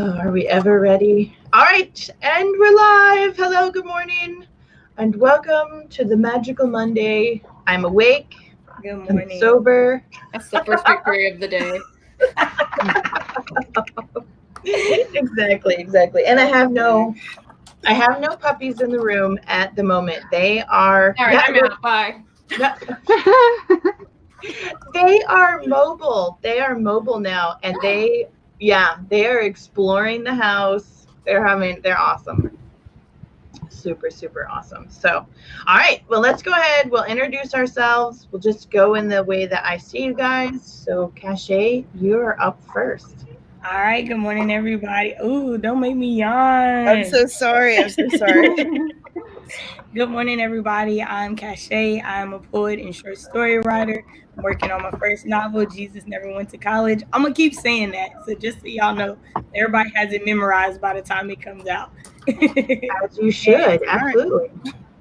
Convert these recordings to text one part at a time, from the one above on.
Are we ever ready? All right, and we're live. Hello, good morning, and welcome to the Magical Monday. I'm awake Good and morning. sober. That's the first victory of the day. Exactly. And I have no puppies in the room at the moment. They are All right, I'm out. Bye. They are mobile. They are mobile now, and they are exploring the house. They're awesome. Super awesome. So, all right, well, let's go ahead. We'll introduce ourselves. We'll just go in the way that I see you guys. So, Cache, you're up first. All right. Good morning, everybody. Ooh, don't make me yawn. I'm so sorry. Good morning, everybody. I'm Cache. I'm a poet and short story writer. I'm working on my first novel, Jesus Never Went to College. I'm going to keep saying that. So just so y'all know, everybody has it memorized by the time it comes out. As you should. Absolutely.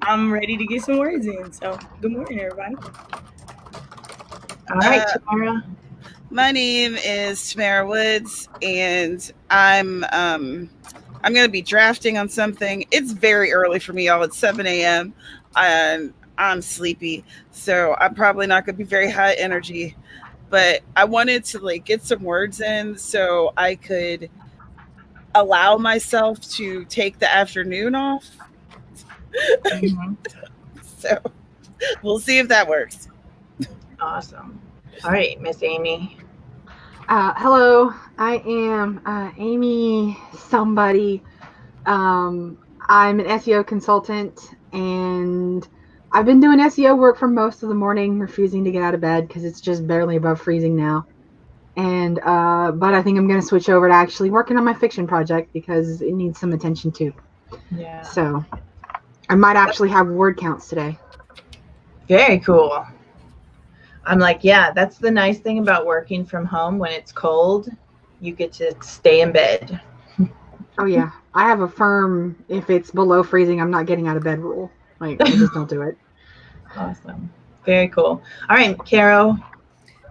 I'm ready to get some words in. So good morning, everybody. All right, Tamara. My name is Tamara Woods, and I'm going to be drafting on something. It's very early for me, y'all. It's 7 a.m. and I'm sleepy, so I'm probably not going to be very high energy. But I wanted to get some words in so I could allow myself to take the afternoon off. Mm-hmm. So we'll see if that works. Awesome. All right, Miss Amy. Hello, I am Amy somebody. I'm an SEO consultant, and I've been doing SEO work for most of the morning, refusing to get out of bed because it's just barely above freezing now. And but I think I'm going to switch over to actually working on my fiction project because it needs some attention too. Yeah. So I might actually have word counts today. Very cool. I'm like, yeah, that's the nice thing about working from home. When it's cold, you get to stay in bed. Oh yeah, I have a firm, if it's below freezing, I'm not getting out of bed rule. I just don't do it. Awesome. Very cool. All right, Caro.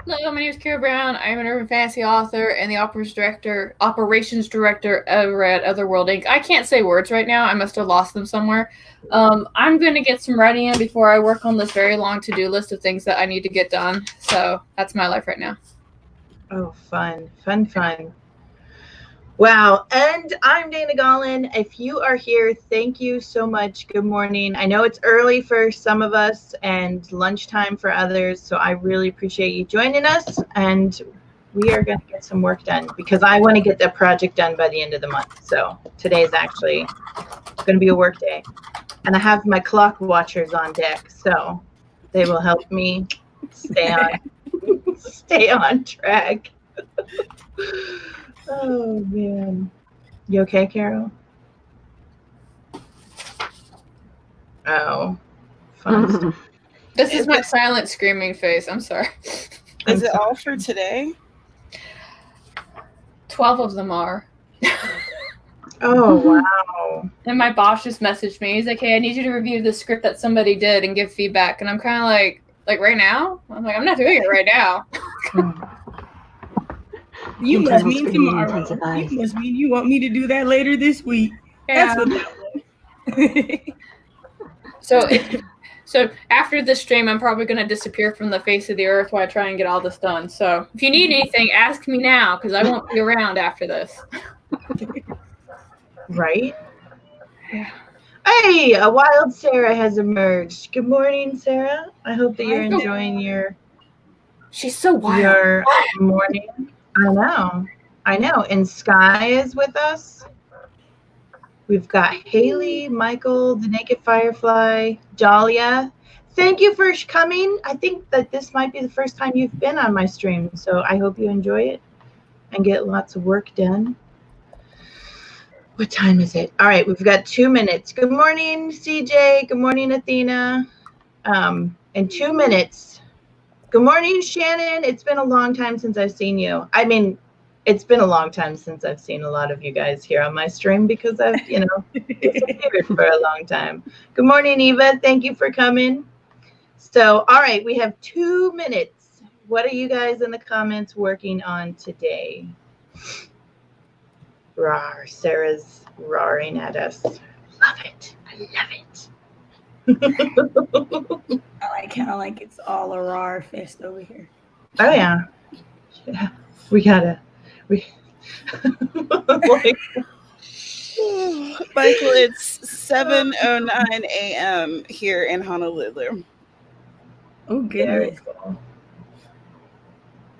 Hello, my name is Kara Brown. I'm an urban fantasy author and the operations director over at Otherworld Inc. I can't say words right now. I must have lost them somewhere. I'm going to get some writing in before I work on this very long to-do list of things that I need to get done. So that's my life right now. Oh, fun. Wow. And I'm Dana Gollin. If you are here, thank you so much. Good morning. I know it's early for some of us and lunchtime for others, so I really appreciate you joining us. And we are going to get some work done because I want to get that project done by the end of the month. So today is actually going to be a work day. And I have my clock watchers on deck, so they will help me stay on track. Oh, man. You okay, Carol? Oh, fun stuff. This is my silent screaming face. I'm sorry. Is it all for today? 12 of them are. Oh, wow. And my boss just messaged me. He's like, hey, I need you to review the script that somebody did and give feedback. And I'm kind of like right now? I'm like, I'm not doing it right now. You must mean tomorrow. You must mean you want me to do that later this week. Yeah. That's what that was. So after this stream, I'm probably going to disappear from the face of the earth while I try and get all this done. So if you need anything, ask me now because I won't be around after this. Right? Yeah. Hey, a wild Sarah has emerged. Good morning, Sarah. I hope that you're enjoying your... She's so wild. Your morning. I know. And Sky is with us. We've got Haley, Michael, the Naked Firefly, Dahlia. Thank you for coming. I think that this might be the first time you've been on my stream, so I hope you enjoy it and get lots of work done. What time is it? All right, we've got 2 minutes. Good morning, CJ. Good morning, Athena. In 2 minutes. Good morning, Shannon. It's been a long time since I've seen you. I mean, it's been a long time since I've seen a lot of you guys here on my stream because I've, disappeared for a long time. Good morning, Eva. Thank you for coming. So, all right, we have 2 minutes. What are you guys in the comments working on today? Rawr. Sarah's roaring at us. Love it. I love it. I like how like it's all a raw fest over here. Oh yeah. Yeah. We gotta. We. Like, Michael, it's 7:09 a.m. here in Honolulu. Oh very goodness. cool.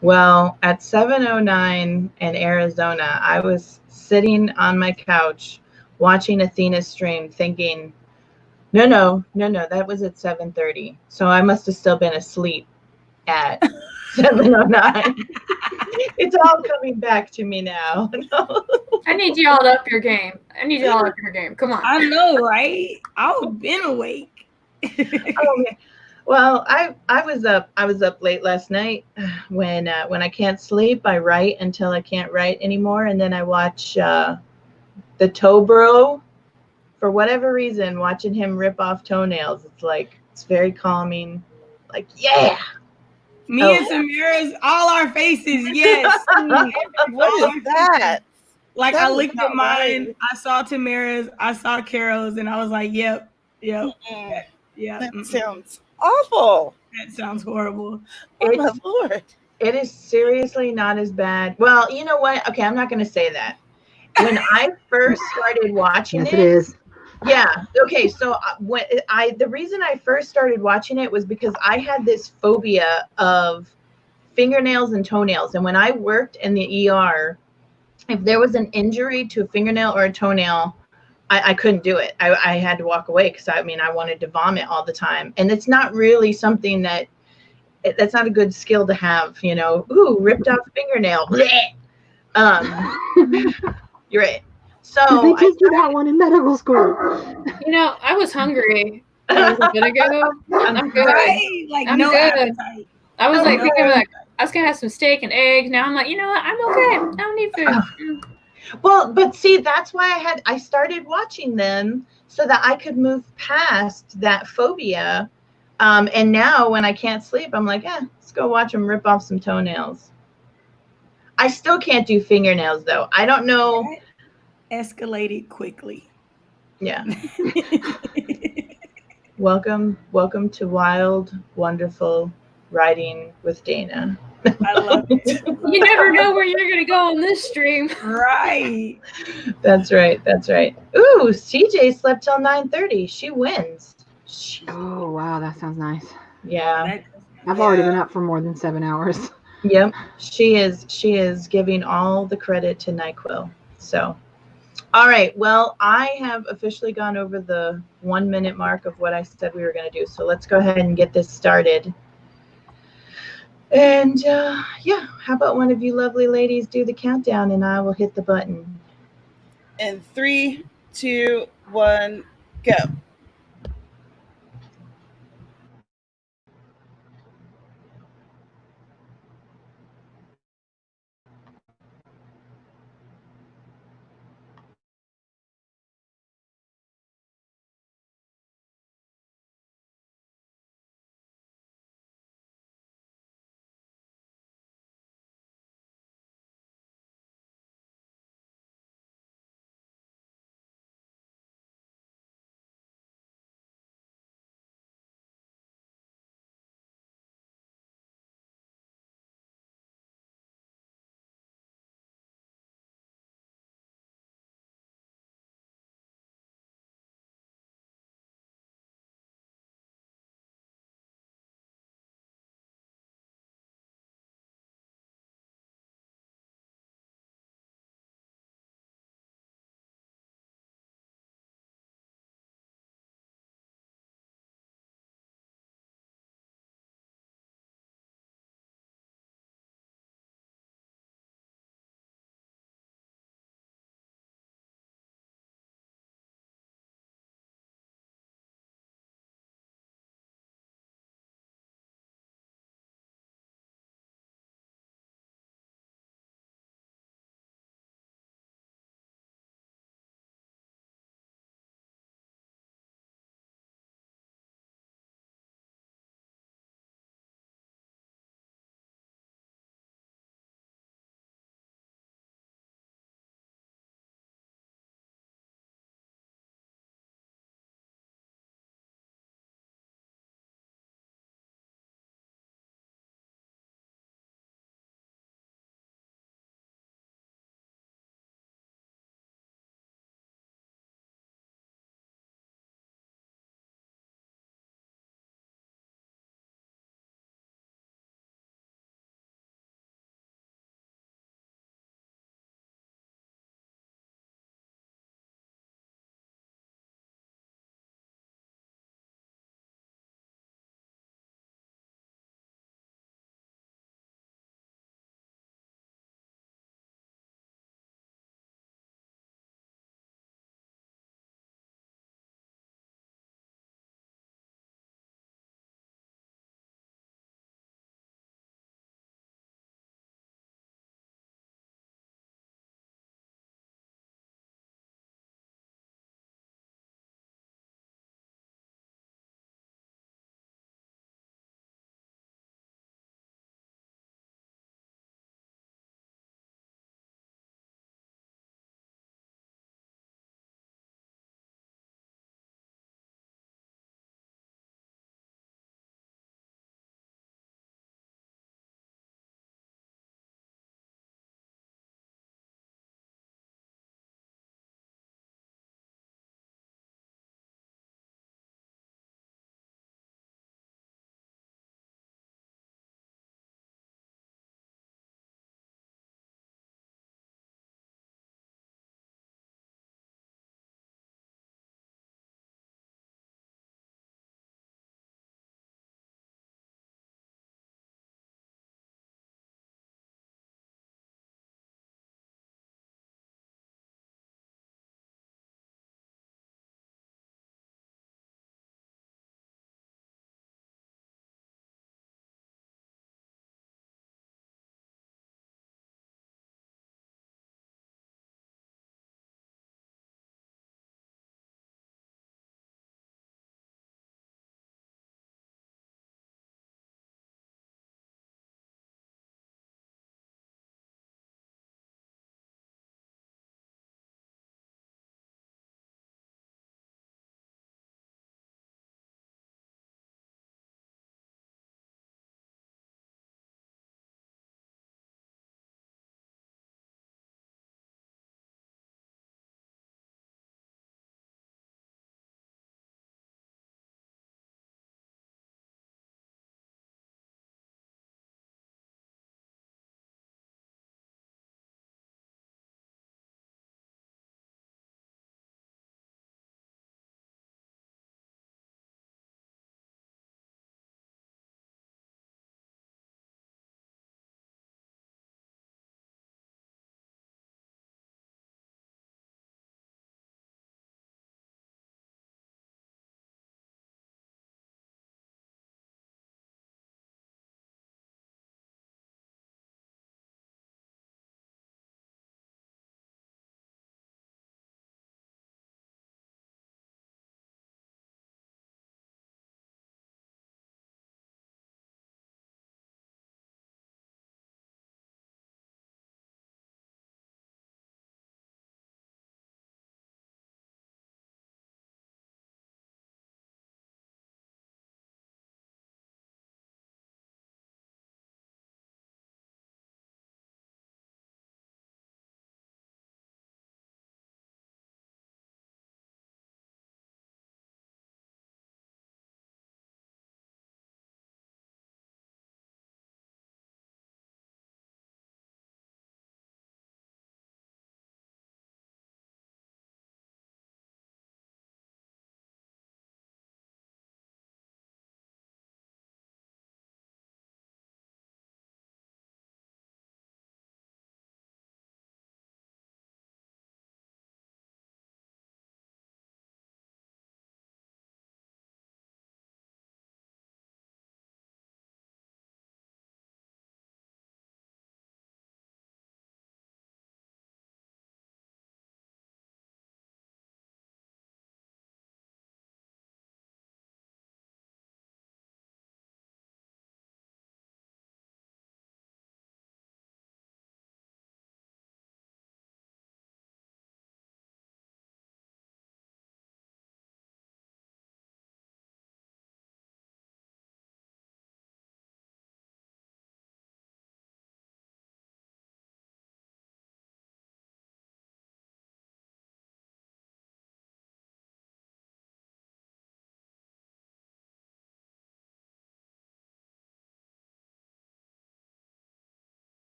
Well, at 7:09 in Arizona, I was sitting on my couch watching Athena's stream, thinking, no, that was at 7:30. So I must have still been asleep at 7:09. It's all coming back to me now. I need y'all to up your game. Come on. I know, right? I've been awake. Oh man. Well, I was up late last night when I can't sleep. I write until I can't write anymore, and then I watch the Tobro. For whatever reason, watching him rip off toenails, it's very calming. Like, yeah. Me and Samira's, all our faces, yes. What is that? Like That I was looked not at mine, right. I saw Tamara's, I saw Carol's, and I was like, yep. Mm-mm. Yeah. That sounds awful. That sounds horrible. Oh my Lord. It is seriously not as bad. Well, you know what? Okay, I'm not going to say that. When I first started watching Yes, it is. yeah. Okay. So the reason I first started watching it was because I had this phobia of fingernails and toenails. And when I worked in the ER, if there was an injury to a fingernail or a toenail, I couldn't do it. I had to walk away because I wanted to vomit all the time. And it's not really something that's not a good skill to have, ooh, ripped off fingernail. You're right. So Did they teach you that one in medical school? I was hungry a little bit ago. I'm good. Right? Like I'm no good. appetite. I was like No thinking appetite. I was gonna have some steak and eggs. Now I'm like, you know what? I'm okay. I don't need food. Well, but see, that's why I started watching them so that I could move past that phobia. And now when I can't sleep, I'm like, let's go watch them rip off some toenails. I still can't do fingernails though. I don't know. That escalated quickly. Yeah. Welcome to Wild, Wonderful Writing with Dana. I love it. You never know where you're gonna go on this stream. Right. That's right. Ooh, CJ slept till 9:30. She wins. Oh wow, that sounds nice. Yeah. I've already been up for more than 7 hours. Yep. She is giving all the credit to NyQuil. So, all right. Well, I have officially gone over the 1 minute mark of what I said we were going to do. So let's go ahead and get this started. And how about one of you lovely ladies do the countdown and I will hit the button. In 3, 2, 1, go.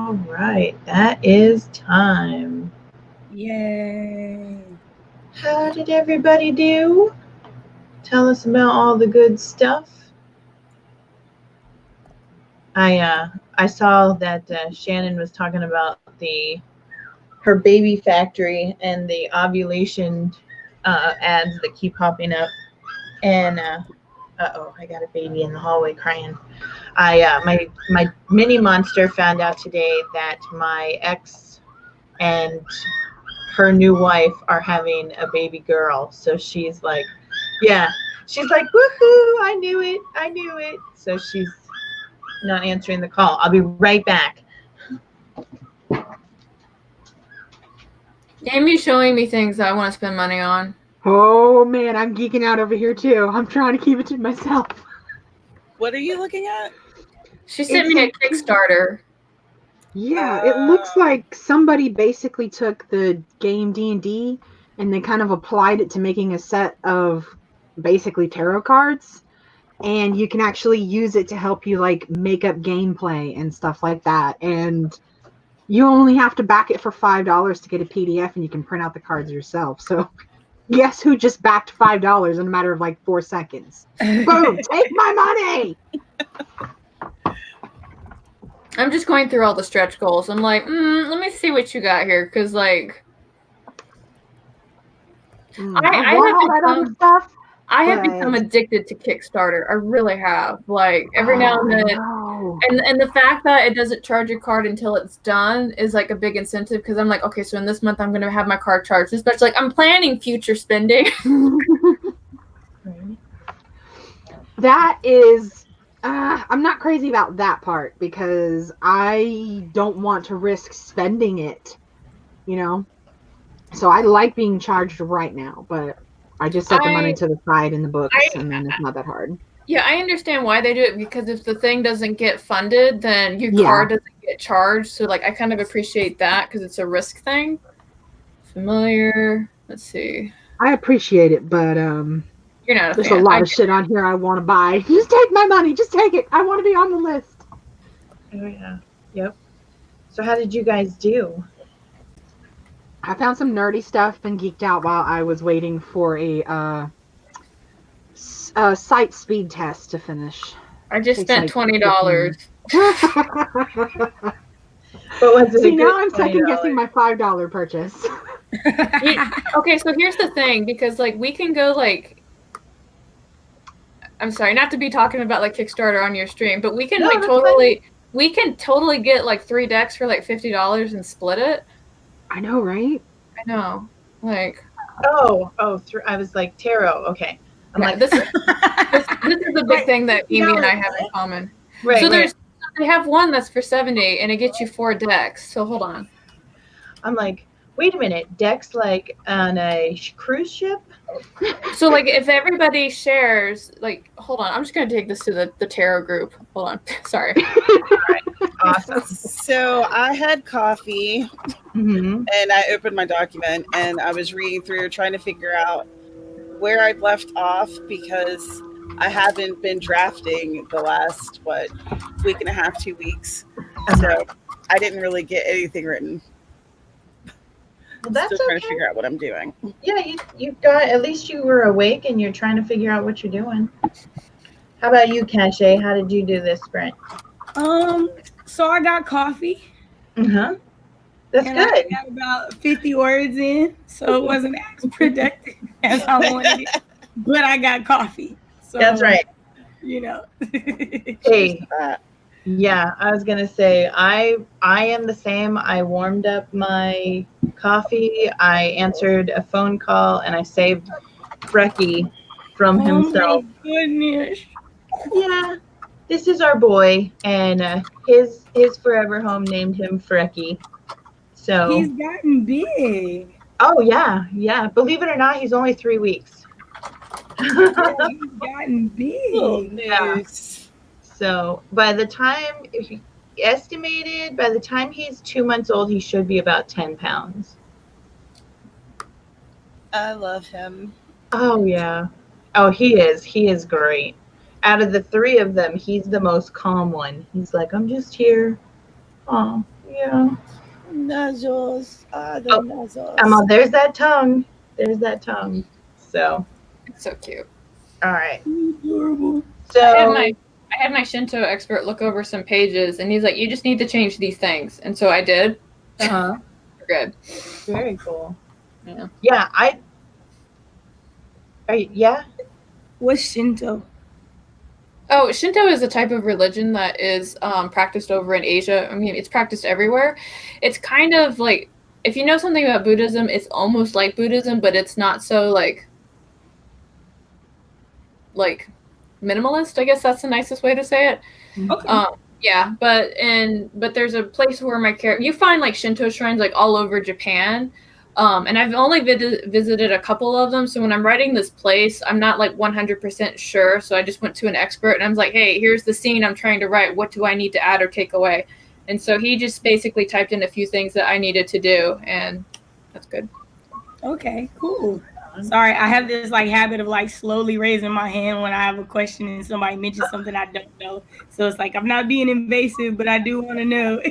All right, that is time. Yay. How did everybody do? Tell us about all the good stuff. I saw that Shannon was talking about her baby factory and the ovulation ads that keep popping up. And uh-oh, I got a baby in the hallway crying. My mini monster found out today that my ex and her new wife are having a baby girl. So she's like, yeah, she's like, woohoo, I knew it. So she's not answering the call. I'll be right back. Amy's showing me things that I want to spend money on. Oh man, I'm geeking out over here too. I'm trying to keep it to myself. What are you looking at? She sent me a Kickstarter. Yeah, it looks like somebody basically took the game D&D and they kind of applied it to making a set of basically tarot cards, and you can actually use it to help you like make up gameplay and stuff like that. And you only have to back it for $5 to get a PDF, and you can print out the cards yourself. So guess who just backed $5 in a matter of like 4 seconds? Boom! Take my money! I'm just going through all the stretch goals. I'm like, let me see what you got here, because like, I have become addicted to Kickstarter. I really have. Like every now and then, and the fact that it doesn't charge your card until it's done is like a big incentive, because I'm like, okay, so in this month I'm going to have my card charged. Especially like I'm planning future spending. That is, I'm not crazy about that part because I don't want to risk spending it, you know? So I like being charged right now, but I just set the money to the side in the books, and then it's not that hard. Yeah, I understand why they do it, because if the thing doesn't get funded, then your card doesn't get charged. So like I kind of appreciate that because it's a risk thing. Familiar. Let's see. I appreciate it, but you're not a there's fan. a lot of shit on here I want to buy. Just take my money. Just take it. I want to be on the list. Oh yeah. Yep. So how did you guys do? I found some nerdy stuff and geeked out while I was waiting for a sight speed test to finish. I just spent $20. But was it See, now I'm second guessing my $5 purchase. Okay, so here's the thing, because like we can go like, I'm sorry, not to be talking about like Kickstarter on your stream, but we can we can totally get like 3 decks for like $50 and split it. I know, right? I know. Like I was like tarot. Okay. I'm like this is a big thing that Amy and I have in common. Right. So they have one that's for $70 and it gets you 4 decks. So hold on. I'm like, wait a minute, decks like on a cruise ship? So like if everybody shares, like, hold on, I'm just gonna take this to the tarot group. Hold on. Sorry. All right. Awesome. So I had coffee and I opened my document and I was reading through trying to figure out where I'd left off, because I haven't been drafting the last week and a half, 2 weeks. So I didn't really get anything written. Well, that's still trying to figure out what I'm doing. Yeah, you got, at least you were awake and you're trying to figure out what you're doing. How about you, Cache? How did you do this sprint? So I got coffee. That's good. I got about 50 words in, so it wasn't as productive as I wanted it. But I got coffee. So that's right. You know. Hey. Yeah, I was gonna say I am the same. I warmed up my coffee, I answered a phone call, and I saved Frecky from himself. My goodness. Yeah, this is our boy, and his forever home named him Frecky. So he's gotten big. Oh yeah. Believe it or not, he's only 3 weeks. He's gotten big. Oh, nice. So by the time, by the time he's 2 months old, he should be about 10 pounds. I love him. Oh, yeah. Oh, he is. He is great. Out of the 3 of them, he's the most calm one. He's like, I'm just here. Oh. Yeah. Nozzles. The Oh, nozzles. Emma, there's that tongue. There's that tongue. So, It's so cute. all right. Adorable. So, I had my Shinto expert look over some pages, and he's like, "You just need to change these things," and so I did. uh-huh. We're good. Very cool. Yeah. Yeah, yeah. What's Shinto? Oh, Shinto is a type of religion that is practiced over in Asia. I mean, it's practiced everywhere. It's kind of like, if you know something about Buddhism, it's almost like Buddhism, but it's not so like minimalist. I guess that's the nicest way to say it. Okay. Yeah, but there's a place where you find like Shinto shrines like all over Japan. And I've only visited a couple of them. So when I'm writing this place, I'm not like 100% sure. So I just went to an expert and I was like, hey, here's the scene I'm trying to write. What do I need to add or take away? And so he just basically typed in a few things that I needed to do. And that's good. Okay, cool. Sorry, I have this like habit of like slowly raising my hand when I have a question and somebody mentions something I don't know. So it's like I'm not being invasive, but I do want to know.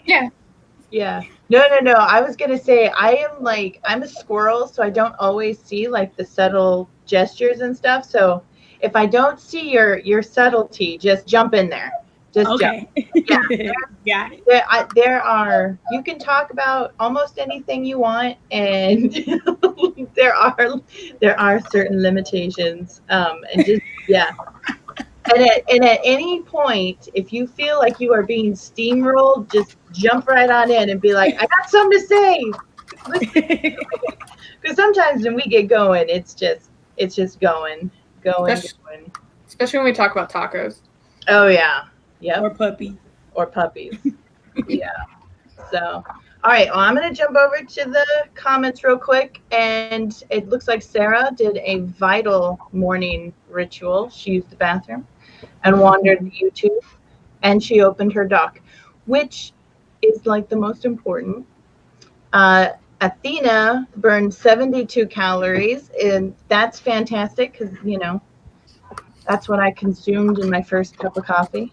Yeah. Yeah. No. I was going to say, I'm a squirrel, so I don't always see like the subtle gestures and stuff. So if I don't see your subtlety, just jump in there. Just okay. jump. Yeah. Got it. There are, you can talk about almost anything you want, and there are certain limitations. And just, yeah. And at any point, if you feel like you are being steamrolled, just jump right on in and be like, I got something to say. Because sometimes when we get going, it's just going. Especially when we talk about tacos. Oh yeah. Yep. Or puppies. Yeah. So, all right. Well, I'm going to jump over to the comments real quick. And it looks like Sarah did a vital morning ritual. She used the bathroom and wandered YouTube, and she opened her doc, which is like the most important. Athena burned 72 calories, and that's fantastic because, that's what I consumed in my first cup of coffee.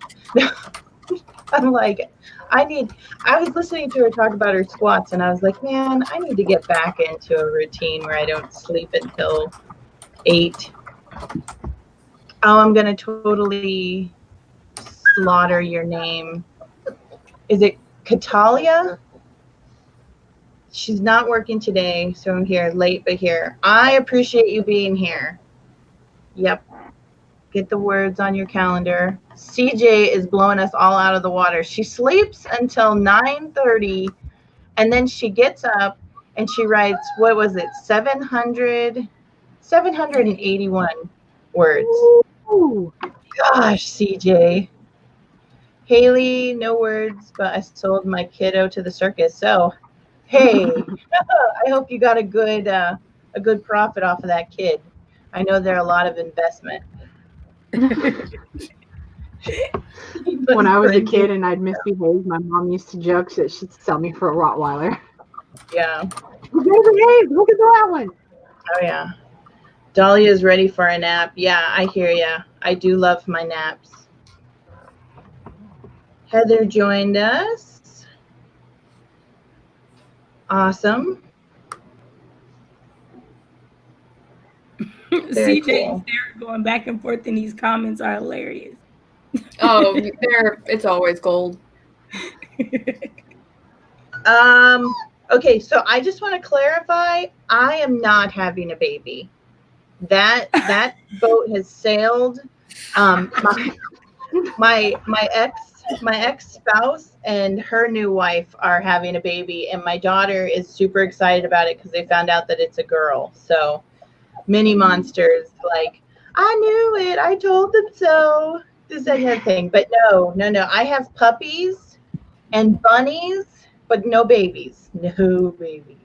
I'm like, I was listening to her talk about her squats, and I was like, man, I need to get back into a routine where I don't sleep until 8. Oh, I'm going to totally slaughter your name. Is it Catalia? She's not working today, so I'm here late, but here. I appreciate you being here. Yep. Get the words on your calendar. CJ is blowing us all out of the water. She sleeps until 9:30, and then she gets up and she writes, what was it, 781 words. Ooh. Gosh, CJ. Haley, no words, but I sold my kiddo to the circus. So, hey, I hope you got a good profit off of that kid. I know there are a lot of investment. When I was a kid and I'd misbehave, my mom used to joke that she'd sell me for a Rottweiler. Yeah. Misbehave, look at that one. Oh, yeah. Dahlia's ready for a nap. Yeah, I hear ya. I do love my naps. Heather joined us. Awesome. Very CJ cool. and Sarah going back and forth in these comments are hilarious. Oh, it's always gold. Okay, so I just want to clarify, I am not having a baby. That boat has sailed. My ex-spouse and her new wife are having a baby, and my daughter is super excited about it because they found out that it's a girl. So Mini Monsters, like, I knew it, I told them so. This and that thing. But no. I have puppies and bunnies, but no babies. No babies.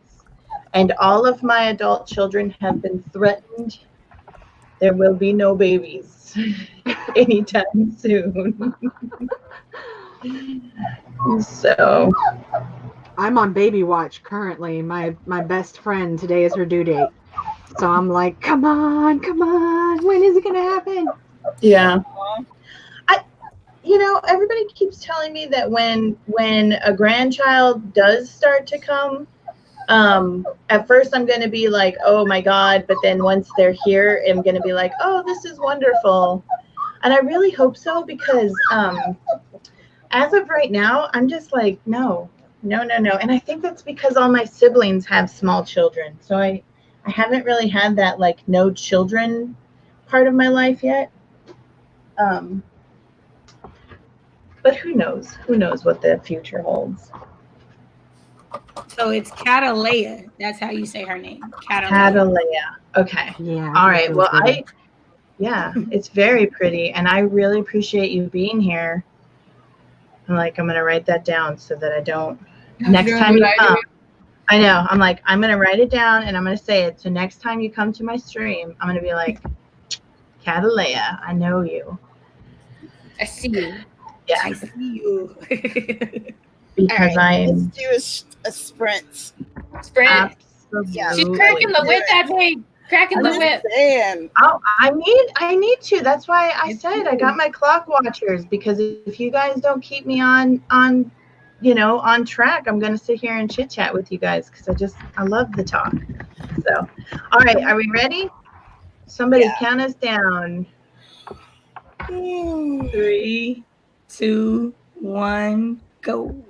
And all of my adult children have been threatened. There will be no babies anytime soon. So I'm on baby watch currently. My best friend, today is her due date. So I'm like, come on. When is it going to happen? yeah. everybody keeps telling me that when a grandchild does start to come, at first I'm going to be like, oh my God, but then once they're here, I'm going to be like, oh, this is wonderful. And I really hope so, because as of right now, I'm just like, no. And I think that's because all my siblings have small children. So I haven't really had that like no children part of my life yet. But who knows? Who knows what the future holds? So it's Catalea. That's how you say her name. Catalea. Okay. Yeah. All right. Really Well, pretty. it's very pretty, and I really appreciate you being here. I'm gonna write that down so that I don't. Next time you come, I know. I'm gonna write it down and I'm gonna say it. So next time you come to my stream, I'm gonna be like, Catalea, I know you. I see you. Yeah. I see you. Because Let's do a sprint. Sprint. Yeah. She's cracking the whip that day. Cracking the whip. Oh, I need to. That's why I said I got my clock watchers, because if you guys don't keep me on track, I'm gonna sit here and chit chat with you guys, because I love the talk. So, all right, are we ready? Somebody count us down. 3, 2, 1, go.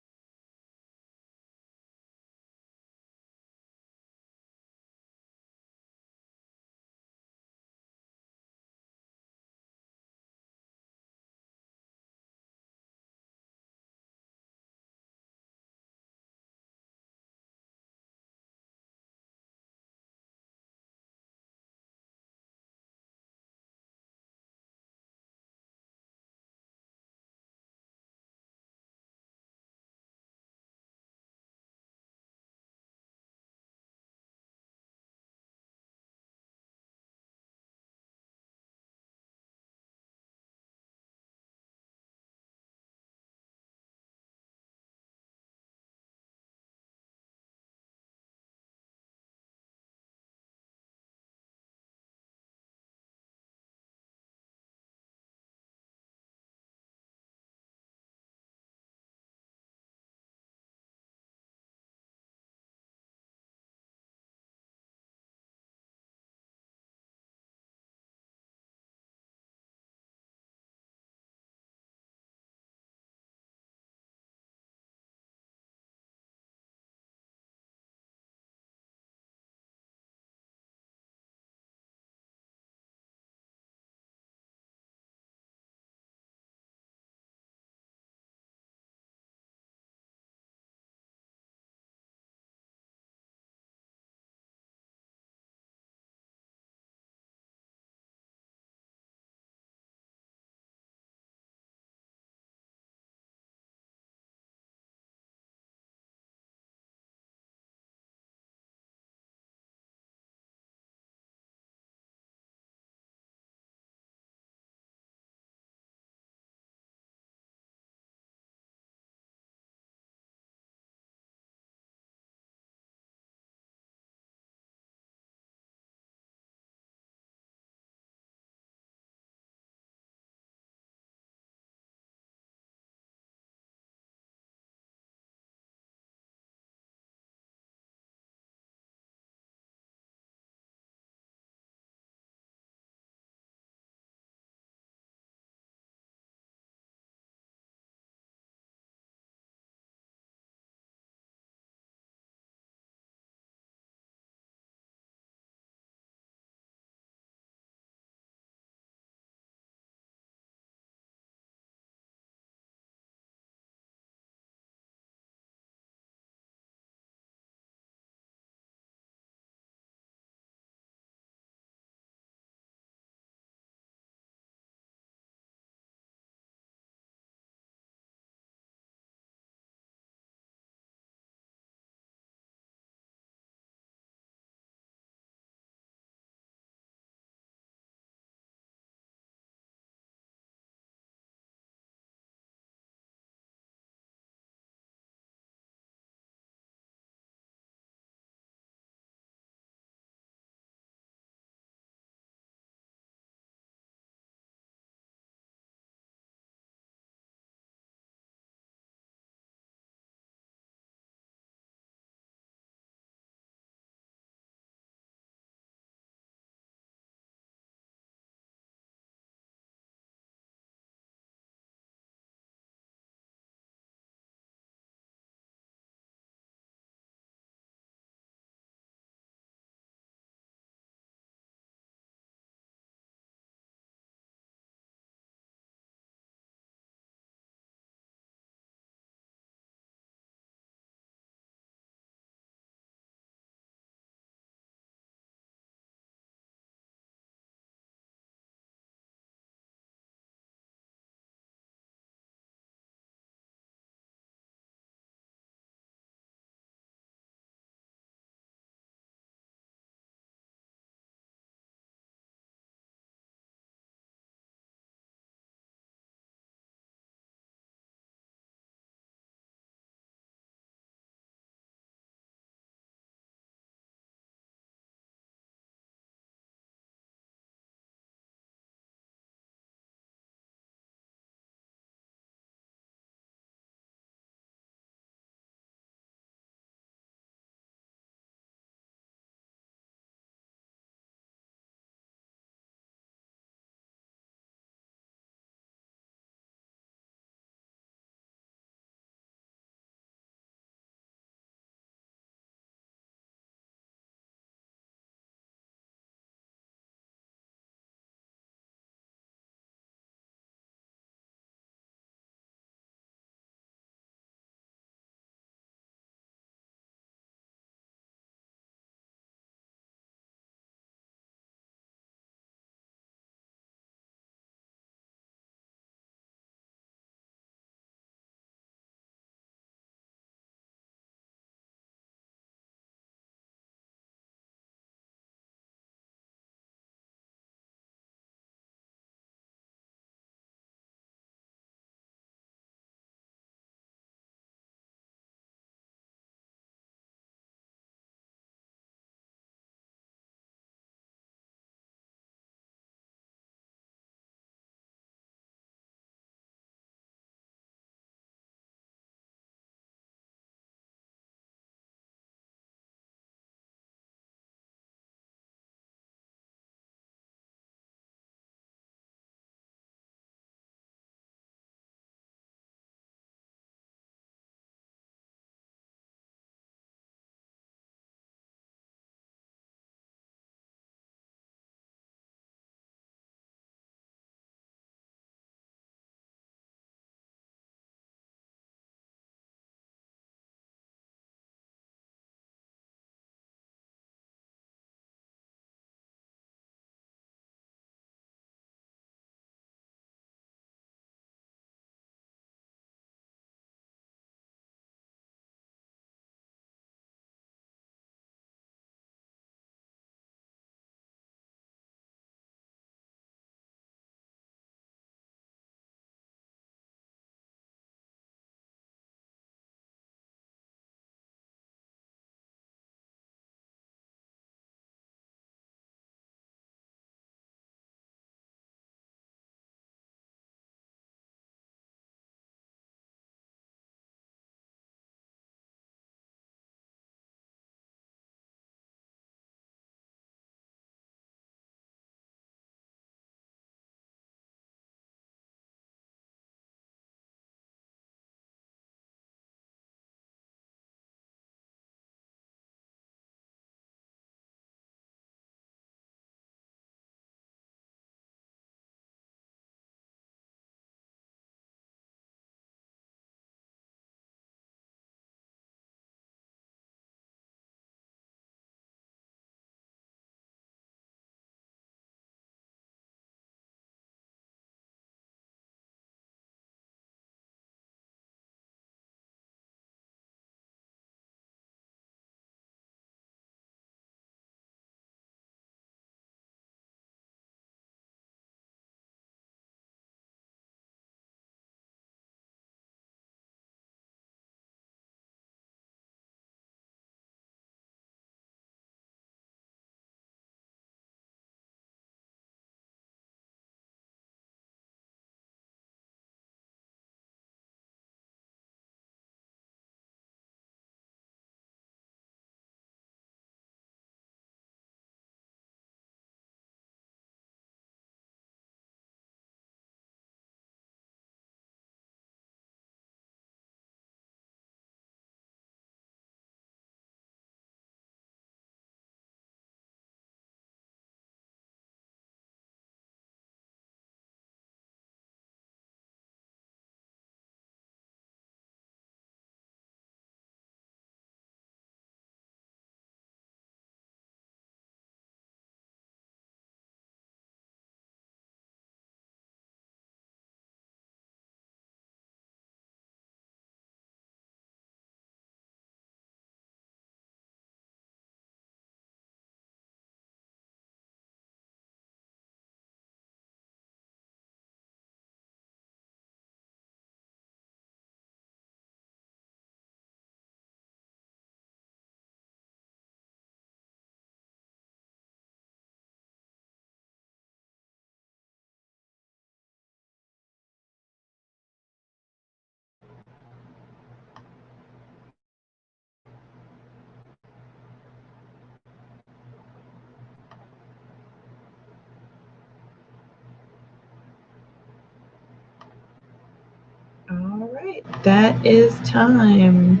right, that is time.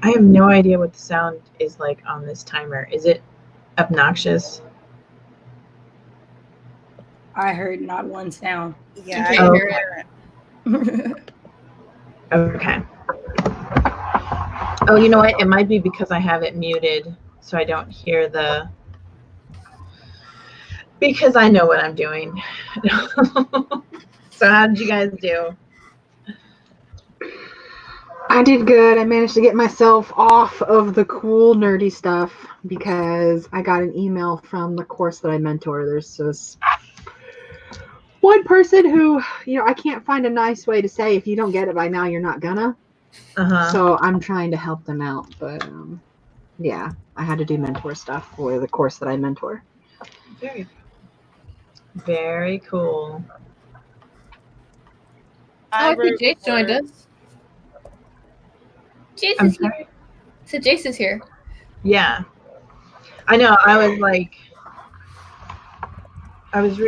I have no idea what the sound is like on this timer. Is it obnoxious? I heard not one sound. Yeah, Okay, I Oh, hear it. Okay. Oh, you know what? It might be because I have it muted, so I don't hear the. Because I know what I'm doing. So how did you guys do? I did good. I managed to get myself off of the cool nerdy stuff because I got an email from the course that I mentor. There's this one person who, I can't find a nice way to say if you don't get it by now, you're not gonna. So I'm trying to help them out. But yeah, I had to do mentor stuff for the course that I mentor. Very, very cool. I see Jace joined us. Jace I'm is here. sorry. So Jace is here. Yeah, I know. I was like, I was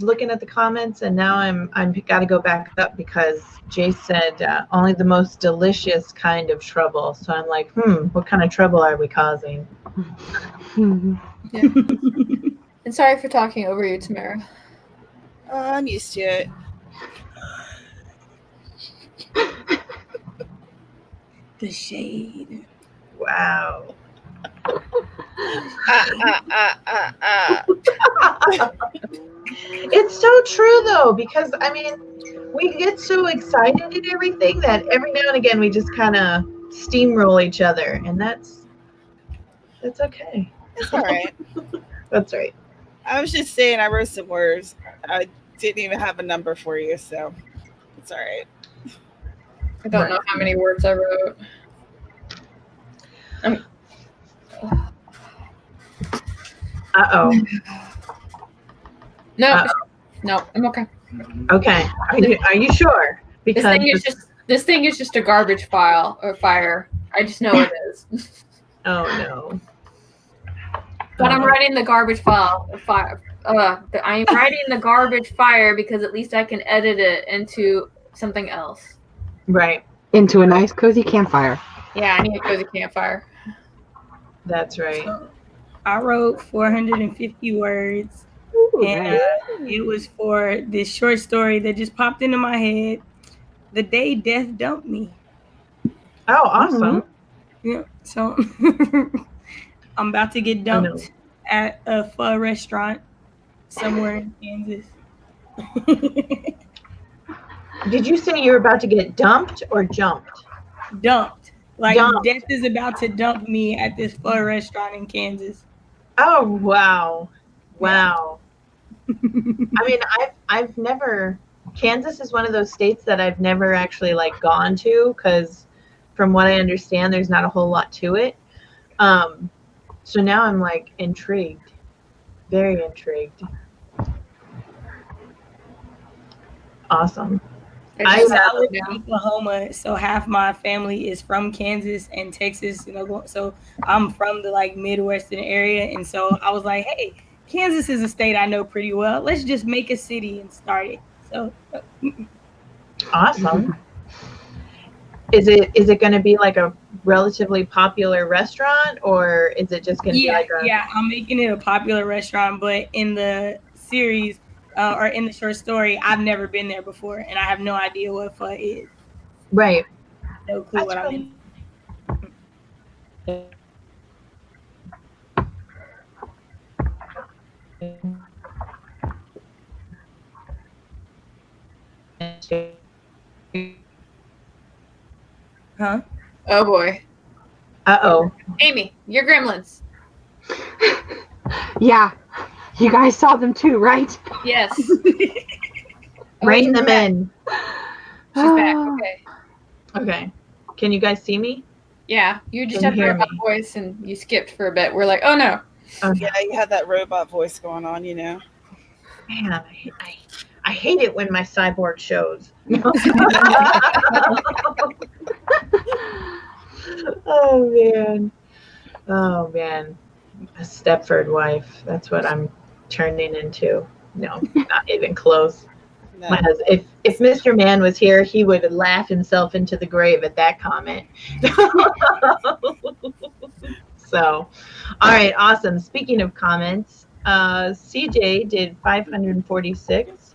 looking at the comments, and now I'm got to go back up because Jace said only the most delicious kind of trouble. So I'm like, what kind of trouble are we causing? Yeah. And sorry for talking over you, Tamara. I'm used to it. The shade. Wow. It's so true though, because I mean, we get so excited and everything that every now and again we just kind of steamroll each other, and that's okay. It's all right. That's right. I was just saying I wrote some words. I didn't even have a number for you, so it's all right. I don't know how many words I wrote. Uh-oh. No, I'm okay. Okay. Are you sure? Because This thing is just a garbage file or fire. I just know it is. Oh no. But I'm writing the garbage file. I'm writing the garbage fire because at least I can edit it into something else. Right. Into a nice cozy campfire. Yeah, I need a cozy campfire. That's right. So I wrote 450 words. Ooh, And nice. it was for this short story that just popped into my head. The day death dumped me. Oh, awesome. Yeah. So I'm about to get dumped at a pho restaurant somewhere in Kansas. Did you say you were about to get dumped or jumped? Dumped. Like Dumped. death is about to dump me at this pho restaurant in Kansas. Oh wow. Wow. I mean, I've never. Kansas is one of those states that I've never actually like gone to because, from what I understand, there's not a whole lot to it. So now I'm like intrigued, very intrigued. Awesome. I live in Oklahoma, so half my family is from Kansas and Texas. So I'm from the like Midwestern area, and so I was like, hey. Kansas is a state I know pretty well. Let's just make a city and start it. So awesome. Is it going to be like a relatively popular restaurant, or is it just going to be like a? Yeah, I'm making it a popular restaurant, but in the series or in the short story, I've never been there before, and I have no idea what pho is. Right. No clue what I'm in. Huh? Oh boy. Uh-oh. Amy, your gremlins. Yeah. You guys saw them too, right? Yes. Rein them in. She's back. Okay. Okay. Can you guys see me? Yeah. You just Can had you a hear robot me? voice and you skipped for a bit. We're like, oh no. Okay. Yeah, you had that robot voice going on, you know. Man, I hate it when my cyborg shows. Oh man. Oh man. A Stepford wife. That's what I'm turning into. No, not even close. No. My husband, if Mr. Man was here, he would laugh himself into the grave at that comment. So, all right, awesome. Speaking of comments, CJ did 546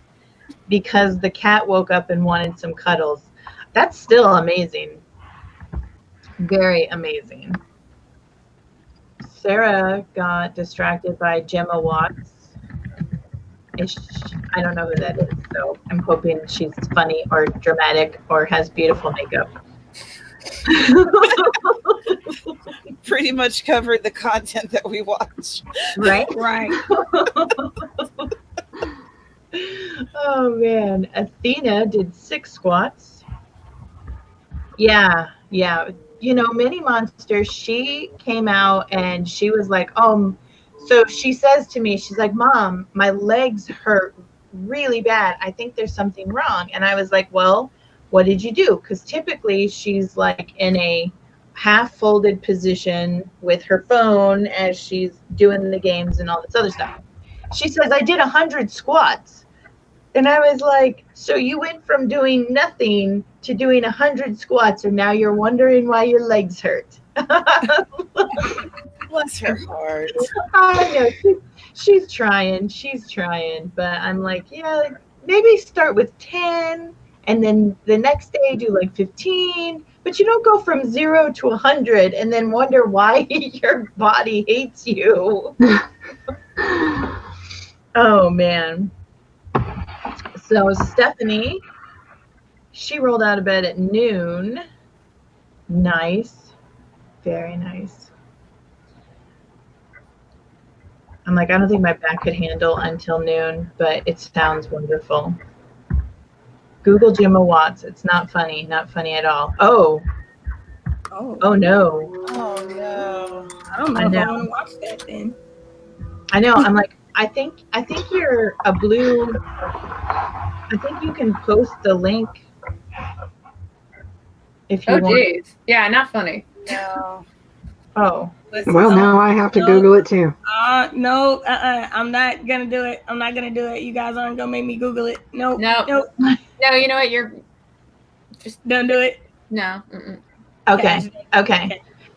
because the cat woke up and wanted some cuddles. That's still amazing. Very amazing. Sarah got distracted by Gemma Watts. I don't know who that is, so I'm hoping she's funny or dramatic or has beautiful makeup. Pretty much covered the content that we watch. Right? Right. Oh man, Athena did 6 squats. Yeah. You know, Mini Monster, she came out and she was like, so she says to me, she's like, Mom, my legs hurt really bad. I think there's something wrong. And I was like, well, what did you do? Because typically she's like in a half folded position with her phone as she's doing the games and all this other stuff. She says, I did 100 squats. And I was like, so you went from doing nothing to doing 100 squats, and now you're wondering why your legs hurt. Bless her heart. I know, she's trying, but I'm like, yeah, maybe start with 10, and then the next day do like 15, but you don't go from 0 to 100 and then wonder why your body hates you. Oh, man. So Stephanie, she rolled out of bed at noon. Nice. Very nice. I'm like, I don't think my back could handle until noon, but it sounds wonderful. Google Gemma Watts. It's not funny. Not funny at all. Oh no. Oh no. I don't know if I want to watch that then. I know. I'm like, I think you're a blue. I think you can post the link if you want. Oh, geez. Yeah, not funny. No. Oh. Well, now I have to Google it too. No, I'm not gonna do it. I'm not gonna do it. You guys aren't gonna make me Google it. Nope. No. You know what? You're Just don't do it. no. Mm-mm. Okay.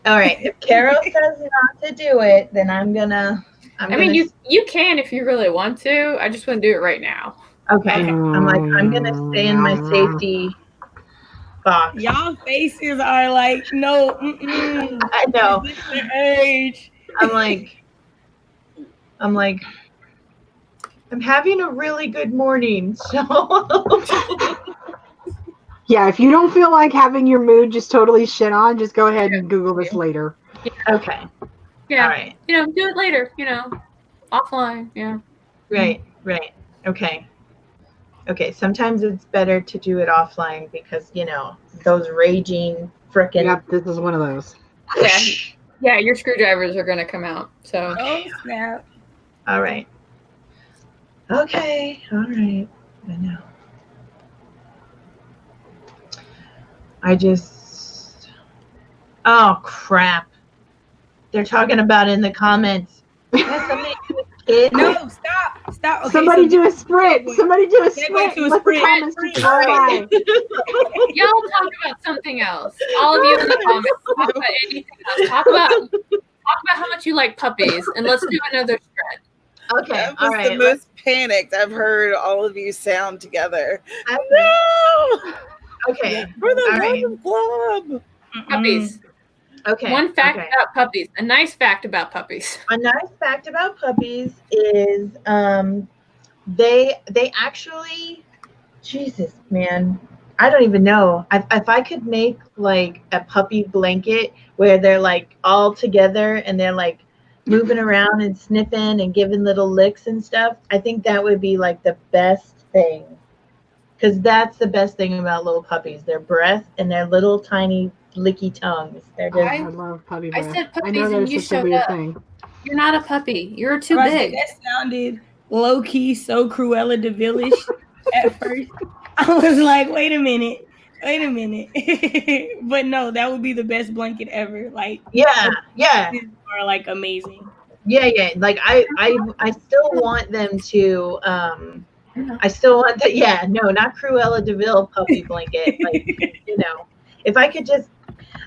All right. If Carol says not to do it, then I'm gonna. I mean, you can if you really want to. I just wouldn't do it right now. Okay. I'm like, I'm gonna stay in my safety box. Y'all faces are like, no. Mm-mm. I know. This is the age. I'm like, I'm having a really good morning. So Yeah, if you don't feel like having your mood just totally shit on, just go ahead and Google this later. okay. Yeah. All right. You know, do it later. You know, offline. Yeah. Right. Okay. Sometimes it's better to do it offline because, you know, those raging frickin' Yep, this is one of those. Yeah. Your screwdrivers are gonna come out. So. Oh snap! All right. Okay. All right. I know. Oh crap. They're talking about it in the comments. Has something to do with kids? No, stop. Okay, Somebody do a sprint. Wait. Somebody do a Segue sprint. to a Let the sprint. comments just All go right. by. Y'all talk about something else. All of you in the comments talk about anything else. Talk about how much you like puppies, and let's do another spread. Okay. That All was right. the most panicked I've heard all of you sound together. No. Okay. For the All right. love of club. Puppies. Okay. One fact okay. about puppies. A nice fact about puppies. A nice fact about puppies is they actually, Jesus, man, I don't even know. If I could make like a puppy blanket where they're like all together and they're like moving around and sniffing and giving little licks and stuff, I think that would be like the best thing. Because that's the best thing about little puppies, their breath and their little tiny licky tongues. They're just I love puppy I breath. said I puppies know and there's you such a showed weird up. thing. You're not a puppy. You're too Right, big. that sounded low key so Cruella de Villish at first. I was like, wait a minute. But no, that would be the best blanket ever. Like, yeah. these are like amazing. Yeah. Like I still want them to I still want that. Yeah, no, not Cruella DeVille puppy blanket. Like, you know, if I could just,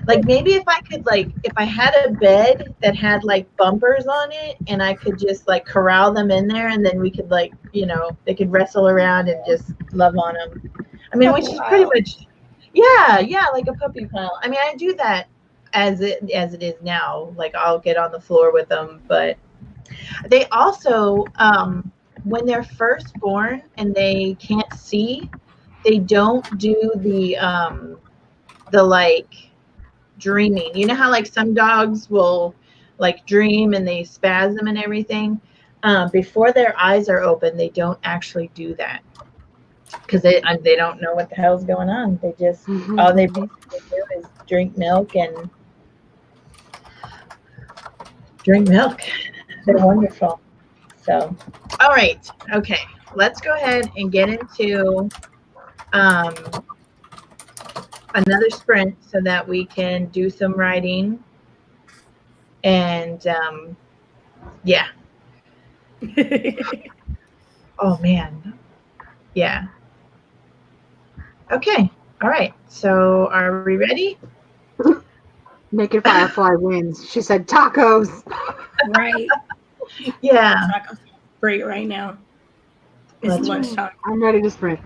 like, maybe if I could, like, if I had a bed that had like bumpers on it and I could just like corral them in there and then we could, like, you know, they could wrestle around and just love on them. I mean, which is pretty much, yeah, like a puppy pile. I mean, I do that as it is now. Like, I'll get on the floor with them, but they also, when they're first born and they can't see, they don't do the like dreaming. You know how like some dogs will like dream and they spasm and everything. Before their eyes are open, they don't actually do that because they don't know what the hell's going on. They just all they basically do is drink milk and drink milk. They're wonderful. So, all right, okay, let's go ahead and get into another sprint so that we can do some writing. And yeah. Oh man. Yeah. Okay. All right. So are we ready? Naked Firefly wins. She said tacos. Right. Yeah. Tacos sound great right now. It's Let's- lunchtime. I'm ready to sprint.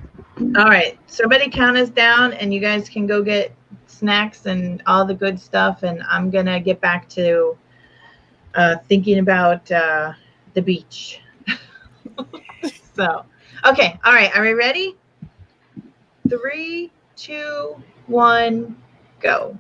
All right. Somebody count us down and you guys can go get snacks and all the good stuff. And I'm going to get back to thinking about the beach. So, okay. All right. Are we ready? 3, 2, 1, go.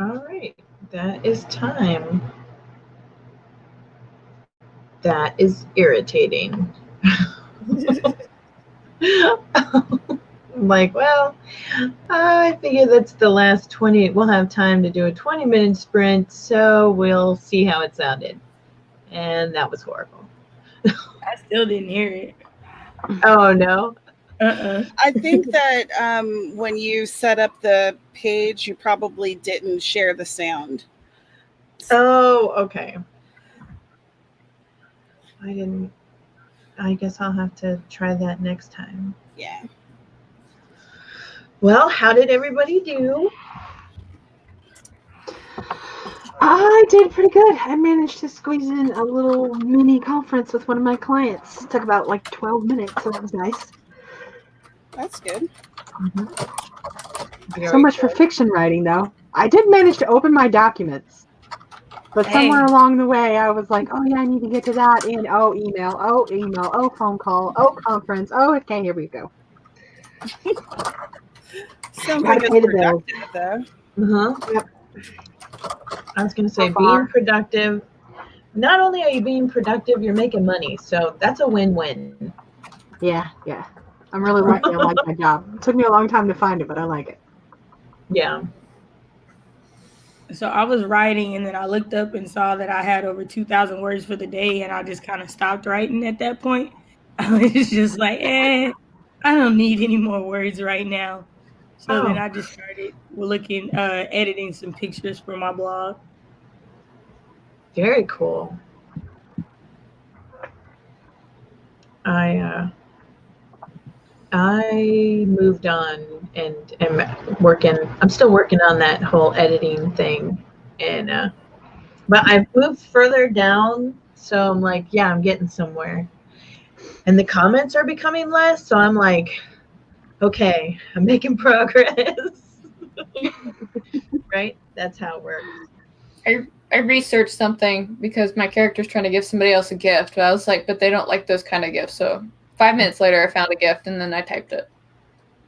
All right. That is time. That is irritating. I'm like, well, I figure that's the last 20. We'll have time to do a 20-minute sprint, so we'll see how it sounded. And that was horrible. I still didn't hear it. Oh, no? I think that when you set up the page, you probably didn't share the sound. Oh, okay. I didn't. I guess I'll have to try that next time. Yeah. Well, how did everybody do? I did pretty good. I managed to squeeze in a little mini conference with one of my clients. It took about like 12 minutes, so that was nice. That's good. So much for fiction writing, though. I did manage to open my documents. But somewhere along the way, I was like, oh, yeah, I need to get to that. And email, oh, phone call, oh, conference. Oh, okay, here we go. Sounds like it's productive, though. Yep. I was going to say, being productive. Not only are you being productive, you're making money. So that's a win-win. Yeah. I'm really lucky. I like my job. It took me a long time to find it, but I like it. Yeah. So I was writing, and then I looked up and saw that I had over 2,000 words for the day, and I just kind of stopped writing at that point. I was just like, I don't need any more words right now. So then I just started editing some pictures for my blog. Very cool. I moved on and am working. I'm still working on that whole editing thing, and but I've moved further down, so I'm like, yeah, I'm getting somewhere. And the comments are becoming less, so I'm like, okay, I'm making progress. Right? That's how it works. I researched something because my character's trying to give somebody else a gift, but I was like, but they don't like those kind of gifts. So 5 minutes later, I found a gift, and then I typed it.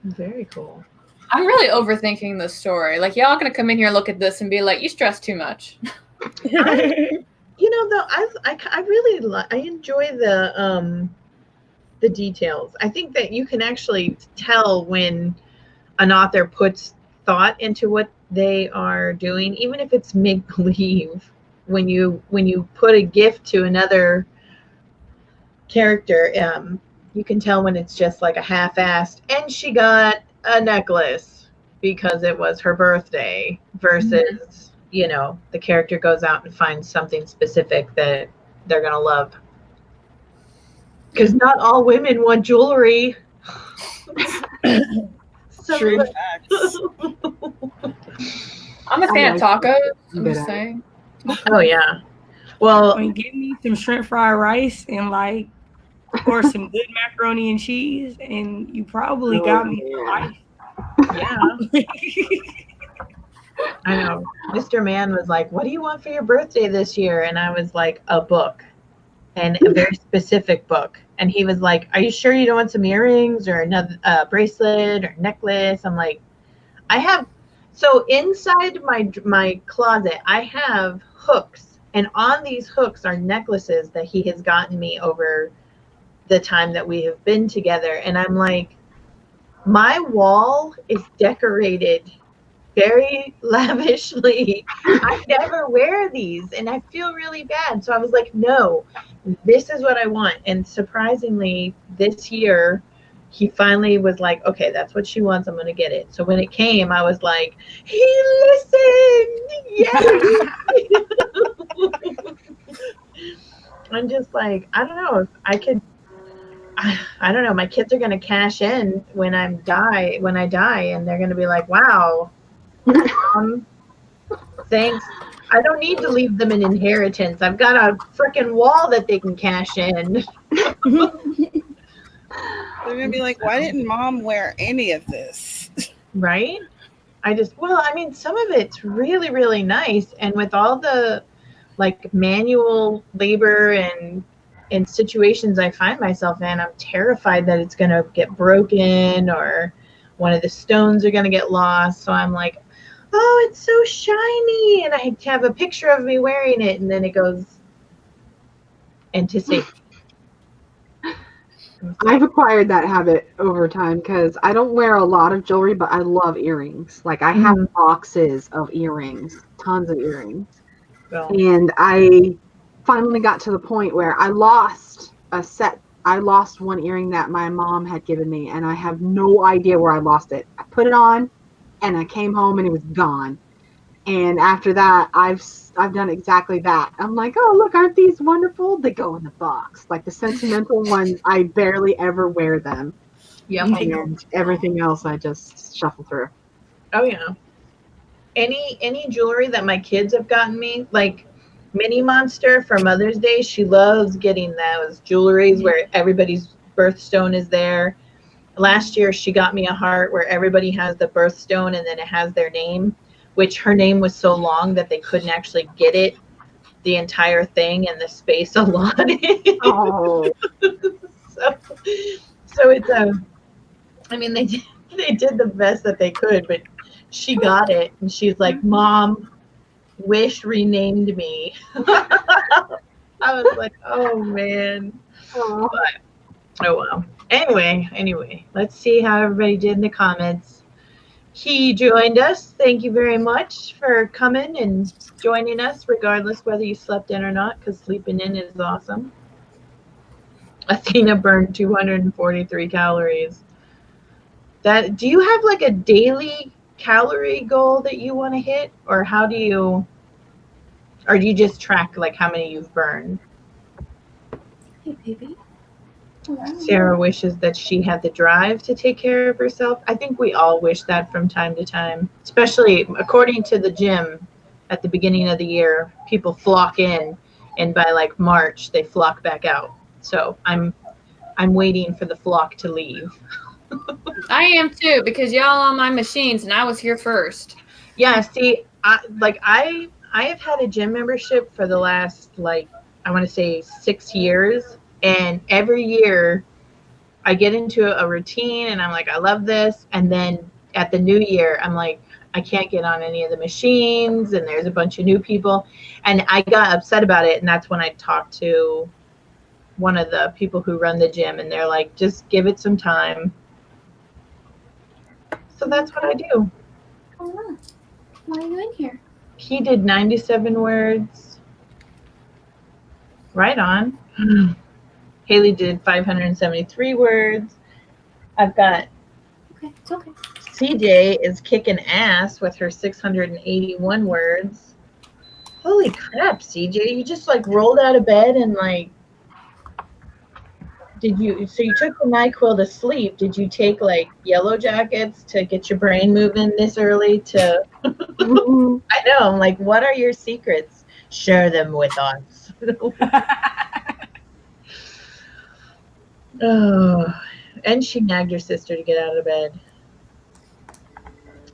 Very cool. I'm really overthinking this story. Like, y'all gonna come in here and look at this and be like, you stress too much. Though, I really I enjoy the details. I think that you can actually tell when an author puts thought into what they are doing, even if it's make believe. When you put a gift to another character, you can tell when it's just like a half-assed, and she got a necklace because it was her birthday, versus the character goes out and finds something specific that they're gonna love. Because not all women want jewelry. True. I'm a fan of tacos. I'm just saying. Oh yeah. Well, give me some shrimp fried rice and or some good macaroni and cheese, and you probably got me for life. Yeah. I know. Mr. Man was like, "What do you want for your birthday this year?" And I was like, "A book, and a very specific book." And he was like, "Are you sure you don't want some earrings or another bracelet or necklace?" I'm like, "I have." So inside my closet, I have hooks, and on these hooks are necklaces that he has gotten me over the time that we have been together. And I'm like, my wall is decorated very lavishly. I never wear these, and I feel really bad. So I was like, no, this is what I want. And surprisingly, this year, he finally was like, okay, that's what she wants. I'm going to get it. So when it came, I was like, he listened. Yes. I'm just like, I don't know if I could. I don't know. My kids are going to cash in when I die, and they're going to be like, wow. Thanks. I don't need to leave them an inheritance. I've got a freaking wall that they can cash in. They're gonna be like, why didn't Mom wear any of this? Right? Some of it's really, really nice. And with all the manual labor and in situations I find myself in, I'm terrified that it's gonna get broken or one of the stones are gonna get lost. So I'm like, oh, it's so shiny. And I have a picture of me wearing it. And then it goes into safety. I've acquired that habit over time because I don't wear a lot of jewelry, but I love earrings. Like I have boxes of earrings, tons of earrings. Well, And I finally got to the point where I lost one earring that my mom had given me, and I have no idea where I lost it. I put it on and I came home and it was gone. And after that, I've done exactly that. I'm like, oh, look, aren't these wonderful? They go in the box. Like the sentimental ones, I barely ever wear them. yeah. And everything else, I just shuffle through. Oh yeah. Any jewelry that my kids have gotten me, like Minnie Monster for Mother's Day, she loves getting those jewelries where everybody's birthstone is there. Last year, she got me a heart where everybody has the birthstone and then it has their name, which her name was so long that they couldn't actually get it, the entire thing in the space allotted. Oh, So it's I mean, they did the best that they could, but she got it and she's like, Mom, Wish renamed me. I was like, oh man. oh. But, oh well. Anyway, let's see how everybody did in the comments. He joined us. Thank you very much for coming and joining us, regardless whether you slept in or not, because sleeping in is awesome. Athena burned 243 calories. Do you have like a daily calorie goal that you want to hit, or do you just track like how many you've burned? Hey, baby. Sarah wishes that she had the drive to take care of herself. I think we all wish that from time to time, especially according to the gym at the beginning of the year, people flock in and by like March they flock back out. So I'm waiting for the flock to leave. I am too, because y'all on my machines and I was here first. Yeah, see, I have had a gym membership for the last I want to say 6 years. And every year I get into a routine and I'm like, I love this. And then at the new year, I'm like, I can't get on any of the machines and there's a bunch of new people. And I got upset about it. And that's when I talked to one of the people who run the gym and they're like, just give it some time. So that's what I do. Oh, why are you in here? He did 97 words. Right on. Haley did 573 words. I've got Okay, it's okay. CJ is kicking ass with her 681 words. Holy crap, CJ. You just rolled out of bed and so you took the NyQuil to sleep. Did you take yellow jackets to get your brain moving this early to I know, I'm like, what are your secrets? Share them with us. Oh, and she nagged her sister to get out of bed.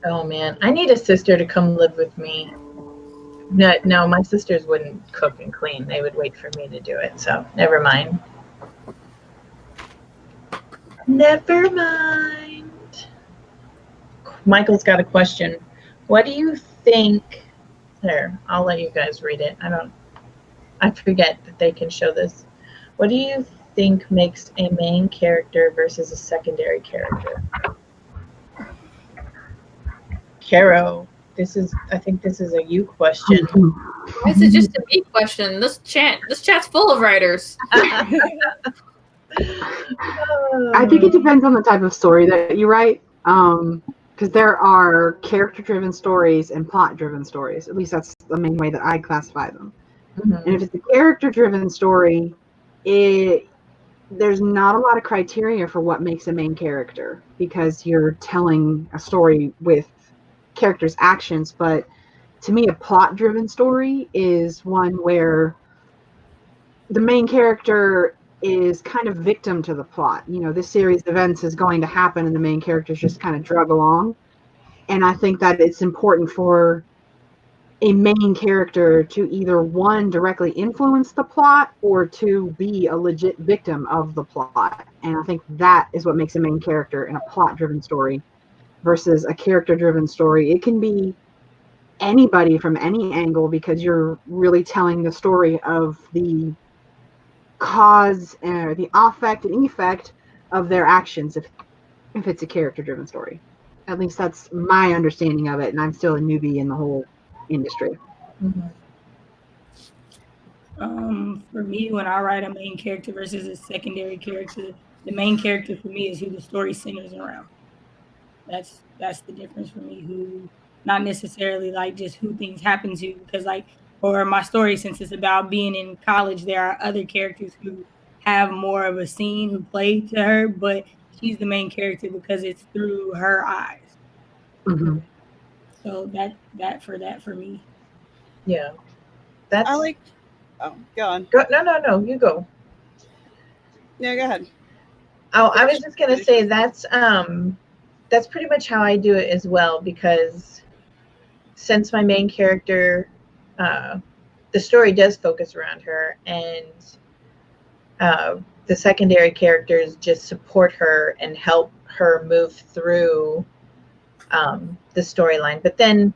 Oh man, I need a sister to come live with me. No, my sisters wouldn't cook and clean. They would wait for me to do it. So never mind. Never mind. Michael's got a question. What do you think? There, I'll let you guys read it. I forget that they can show this. What do you think makes a main character versus a secondary character? Caro, I think this is a you question. This is just a me question. This chat's full of writers. I think it depends on the type of story that you write. Because there are character-driven stories and plot-driven stories. At least that's the main way that I classify them. Mm-hmm. And if it's a character-driven story, there's not a lot of criteria for what makes a main character because you're telling a story with characters' actions. But to me, a plot-driven story is one where the main character is kind of victim to the plot. You know, this series of events is going to happen and the main character is just kind of drug along. And I think that it's important for a main character to either one, directly influence the plot or to be a legit victim of the plot. And I think that is what makes a main character in a plot-driven story versus a character-driven story. It can be anybody from any angle, because you're really telling the story of the cause or the affect and effect of their actions if it's a character driven story. At least that's my understanding of it, and I'm still a newbie in the whole industry. For me, when I write a main character versus a secondary character, the main character for me is who the story centers around. That's the difference for me. Who, not necessarily like just who things happen to, because like for my story, since it's about being in college, there are other characters who have more of a scene who play to her, but she's the main character because it's through her eyes. Mm-hmm. So that for me. Yeah. That's I like. Oh, go on. No, you go. Yeah, go ahead. Oh, I was just gonna say that's pretty much how I do it as well, because since my main character, the story does focus around her, and the secondary characters just support her and help her move through the storyline. But then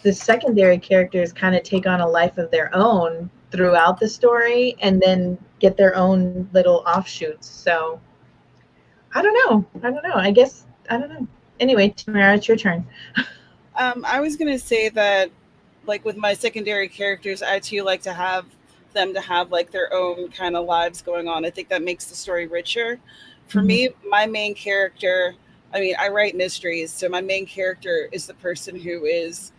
the secondary characters kind of take on a life of their own throughout the story and then get their own little offshoots. So I don't know. I guess, I don't know. Anyway, Tamara, it's your turn. I was going to say that, like, with my secondary characters, I too like to have them to have like their own kind of lives going on. I think that makes the story richer. For me, my main character, I mean, I write mysteries, so my main character is the person who is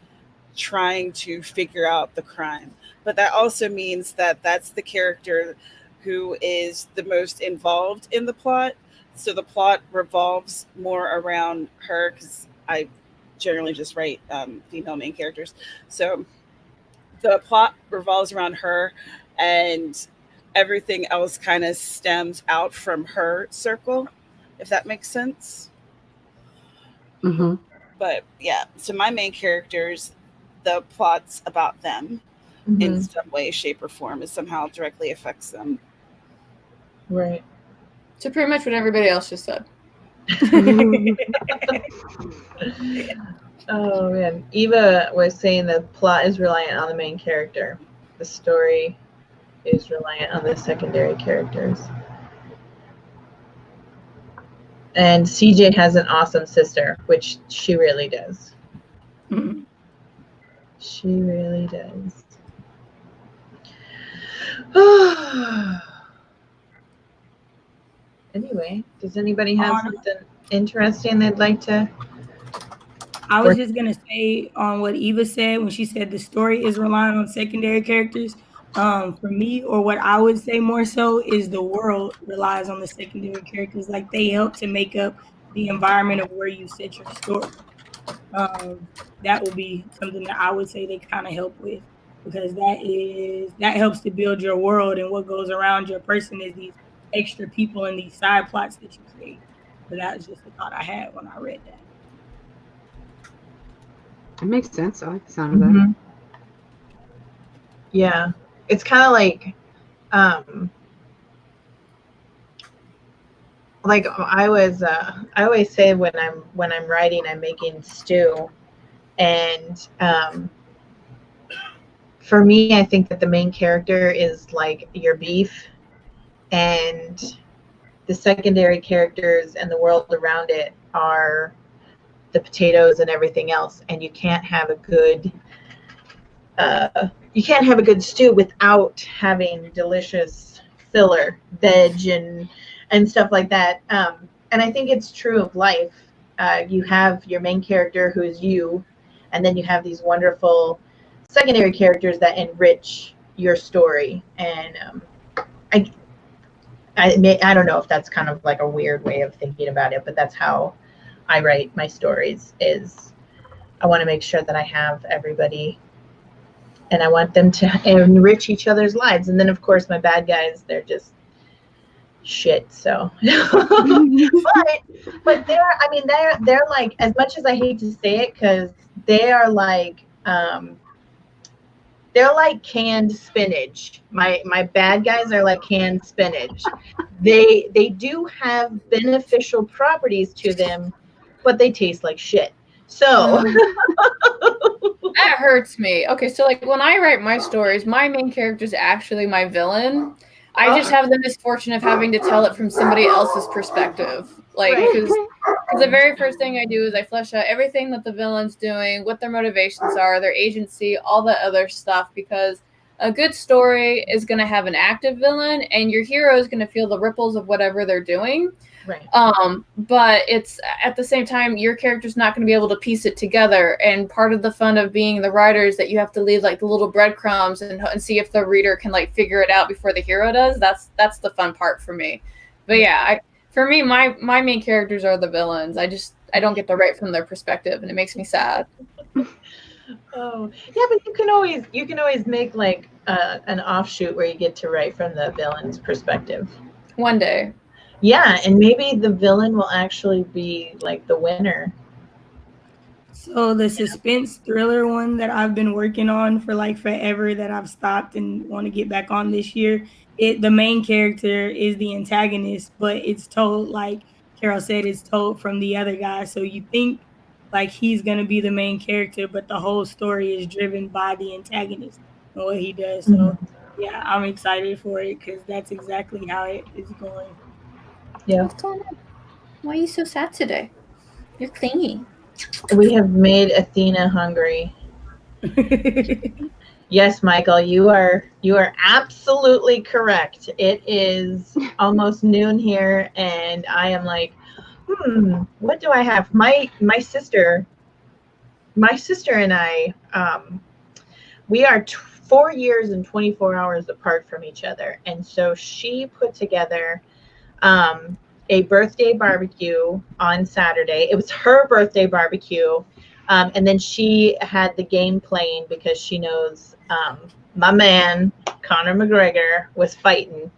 trying to figure out the crime. But that also means that that's the character who is the most involved in the plot. So the plot revolves more around her, because I generally just write female main characters. So the plot revolves around her, and everything else kind of stems out from her circle, if that makes sense. Mm-hmm. But yeah, so my main characters, the plot's about them in some way, shape, or form. It somehow directly affects them. Right. So pretty much what everybody else just said. Oh man, Eva was saying the plot is reliant on the main character. The story is reliant on the secondary characters. And CJ has an awesome sister, which she really does. She really does. Anyway, does anybody have something interesting they'd like to? I was just gonna say on what Eva said when she said the story is relying on secondary characters. For me, or what I would say more so, is the world relies on the secondary characters. Like, they help to make up the environment of where you set your story. That would be something that I would say they kind of help with, because that helps to build your world, and what goes around your person is these extra people and these side plots that you create. But that was just the thought I had when I read that. It makes sense. I like the sound of that. Yeah, it's kind of like I always say when I'm writing, I'm making stew, and for me, I think that the main character is like your beef, and the secondary characters and the world around it are the potatoes and everything else. And you can't have a good stew without having delicious filler, veg, and stuff like that. And I think it's true of life. You have your main character, who is you, and then you have these wonderful secondary characters that enrich your story. And I don't know if that's kind of like a weird way of thinking about it, but that's how I write my stories. Is I want to make sure that I have everybody, and I want them to enrich each other's lives. And then, of course, my bad guys, they're just shit. So, but they're like, as much as I hate to say it, because they are like, they're like canned spinach. My bad guys are like canned spinach. They do have beneficial properties to them, but they taste like shit. So That hurts me. Okay, so like when I write my stories, my main character is actually my villain. I just have the misfortune of having to tell it from somebody else's perspective. Like, because the very first thing I do is I flesh out everything that the villain's doing, what their motivations are, their agency, all that other stuff, because a good story is going to have an active villain, and your hero is going to feel the ripples of whatever they're doing. right. But it's at the same time, your character's not going to be able to piece it together. And part of the fun of being the writer is that you have to leave like the little breadcrumbs and see if the reader can like figure it out before the hero does. That's the fun part for me. But yeah, for me, my main characters are the villains. I don't get to write from their perspective, and it makes me sad. Oh, yeah, but you can always make like an offshoot where you get to write from the villain's perspective. One day. Yeah, and maybe the villain will actually be like the winner. So the suspense thriller one that I've been working on for like forever, that I've stopped and want to get back on this year, the main character is the antagonist, but it's told, like Carol said, it's told from the other guy. So you think like he's gonna be the main character, but the whole story is driven by the antagonist and what he does. So yeah, I'm excited for it because that's exactly how it is going. Yeah. What's going on? Why are you so sad today? You're clingy. We have made Athena hungry. Yes, Michael, you are absolutely correct. It is almost noon here, and I am like, what do I have? My sister and I, we are 4 years and 24 hours apart from each other, and so she put together a birthday barbecue on Saturday. It was her birthday barbecue. And then she had the game playing because she knows my man, Conor McGregor, was fighting.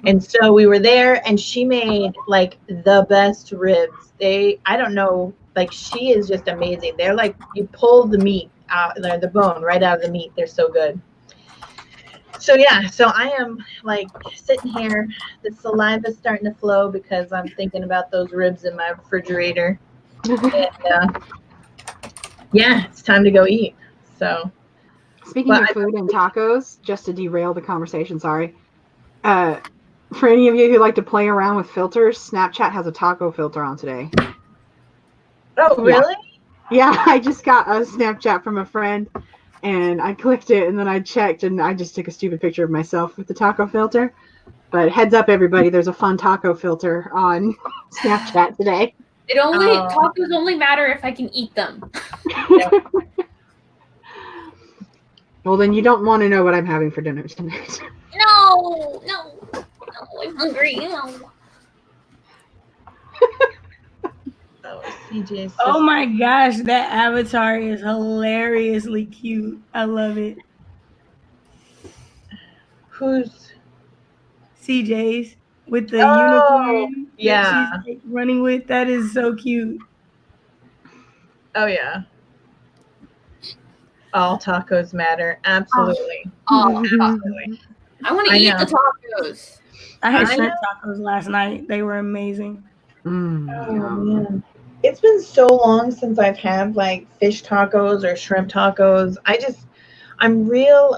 And so we were there, and she made like the best ribs. I don't know, like she is just amazing. They're like, you pull the meat out, the bone right out of the meat. They're so good. So yeah, so I am like sitting here, the saliva's starting to flow because I'm thinking about those ribs in my refrigerator. And yeah, it's time to go eat. So speaking of food and tacos, just to derail the conversation, sorry. For any of you who like to play around with filters, Snapchat has a taco filter on today. Oh, really? Yeah, I just got a Snapchat from a friend, and I clicked it, and then I checked, and I just took a stupid picture of myself with the taco filter. But heads up, everybody, there's a fun taco filter on Snapchat today. Tacos only matter if I can eat them. Well, then you don't want to know what I'm having for dinner tonight. No, I'm hungry. No. Oh my gosh, that avatar is hilariously cute. I love it. Who's CJ's with the unicorn? Yeah, that she's like running with. That is so cute. Oh yeah. All tacos matter. Absolutely. Absolutely. I want to eat the tacos. I had shrimp tacos last night. They were amazing. Oh man. It's been so long since I've had like fish tacos or shrimp tacos. I'm real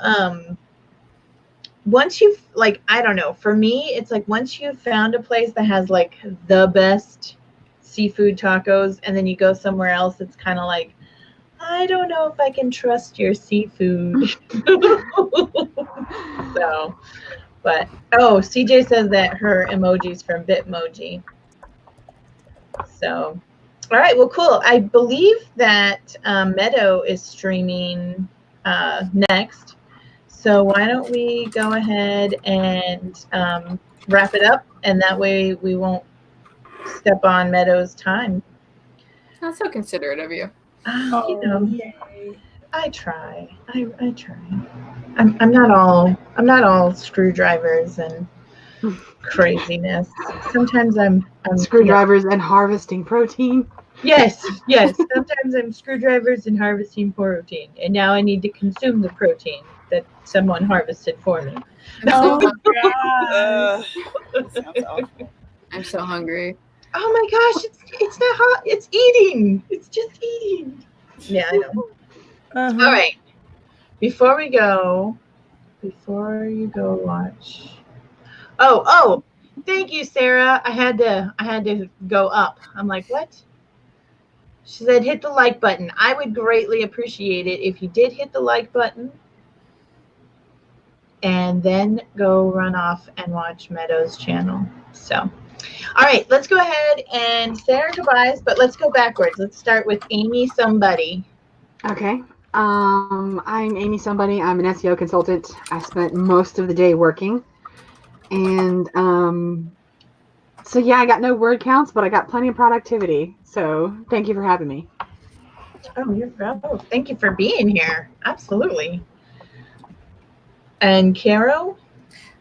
once you've like, I don't know, for me it's like once you've found a place that has like the best seafood tacos and then you go somewhere else, it's kind of like, I don't know if I can trust your seafood. So, but CJ says that her emoji's from Bitmoji. So all right, well, cool. I believe that Meadow is streaming next. So why don't we go ahead and wrap it up, and that way we won't step on Meadow's time. That's so considerate of you. You know, I try. I try. I'm not all screwdrivers and craziness. Sometimes I'm screwdrivers and harvesting protein. Yes. Sometimes I'm screwdrivers and harvesting protein, and now I need to consume the protein that someone harvested for me. I'm so Sounds awful. I'm so hungry. Oh my gosh, it's not hot. It's eating. It's just eating. Yeah, I know. Uh-huh. All right. Before you go watch. Oh, thank you, Sarah. I had to go up. I'm like, what? She said hit the like button. I would greatly appreciate it if you did hit the like button and then go run off and watch Meadow's channel. So, all right, let's go ahead and say our goodbyes, but let's go backwards. Let's start with Amy Somebody. Okay. I'm Amy Somebody. I'm an SEO consultant. I spent most of the day working. And so yeah, I got no word counts, but I got plenty of productivity. So thank you for having me. Thank you for being here. Absolutely. And Caro?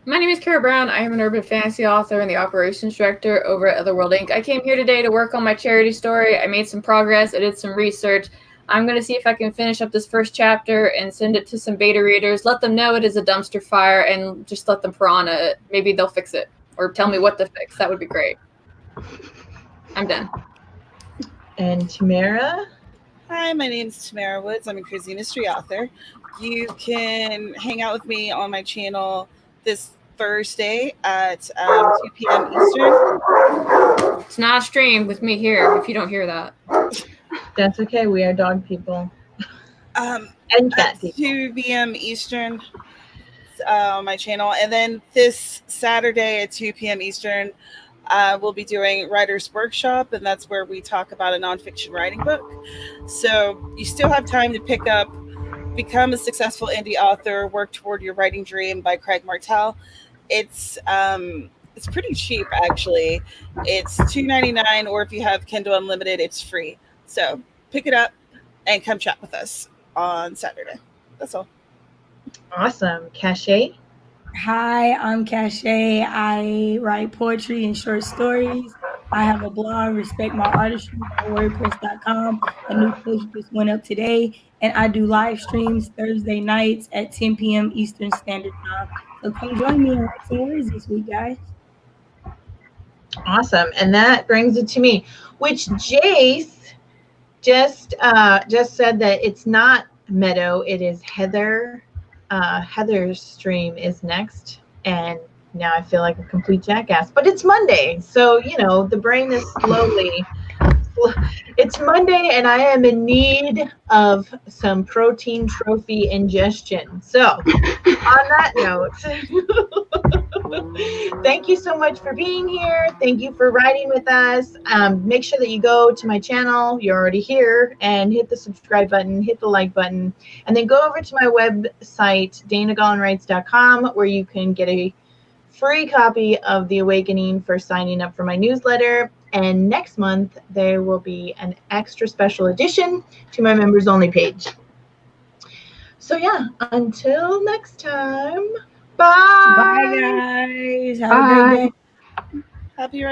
My name is Kara Brown. I am an urban fantasy author and the operations director over at Otherworld Inc. I came here today to work on my charity story. I made some progress. I did some research. I'm going to see if I can finish up this first chapter and send it to some beta readers. Let them know it is a dumpster fire and just let them piranha it. Maybe they'll fix it or tell me what to fix. That would be great. I'm done. And Tamara? Hi, my name is Tamara Woods. I'm a crazy mystery author. You can hang out with me on my channel this Thursday at 2 p.m. Eastern. It's not a stream with me here if you don't hear that. That's okay. We are dog people. And cat At people. 2 p.m. Eastern on my channel. And then this Saturday at 2 p.m. Eastern, we'll be doing Writer's Workshop, and that's where we talk about a nonfiction writing book. So you still have time to pick up Become a Successful Indie Author, Work Toward Your Writing Dream by Craig Martell. It's pretty cheap, actually. It's $2.99, or if you have Kindle Unlimited, it's free. So pick it up and come chat with us on Saturday. That's all. Awesome. Cachet? Hi, I'm Cachet. I write poetry and short stories. I have a blog, respectmyartistry.wordpress.com. A new post just went up today, and I do live streams Thursday nights at 10 p.m. Eastern Standard Time. So come join me and write some words this week, guys. Awesome. And that brings it to me, which Jace just said that it's not Meadow, it is Heather. Heather's stream is next, and now I feel like a complete jackass, but it's Monday, so the brain is slowly. It's Monday, and I am in need of some protein trophy ingestion. So, on that note, thank you so much for being here. Thank you for riding with us. Make sure that you go to my channel. You're already here, and hit the subscribe button, hit the like button, and then go over to my website, danagollenwrites.com, where you can get a free copy of The Awakening for signing up for my newsletter. And next month, there will be an extra special edition to my members only page. So yeah, until next time, bye. Bye, guys. Have a great day. Happy writing.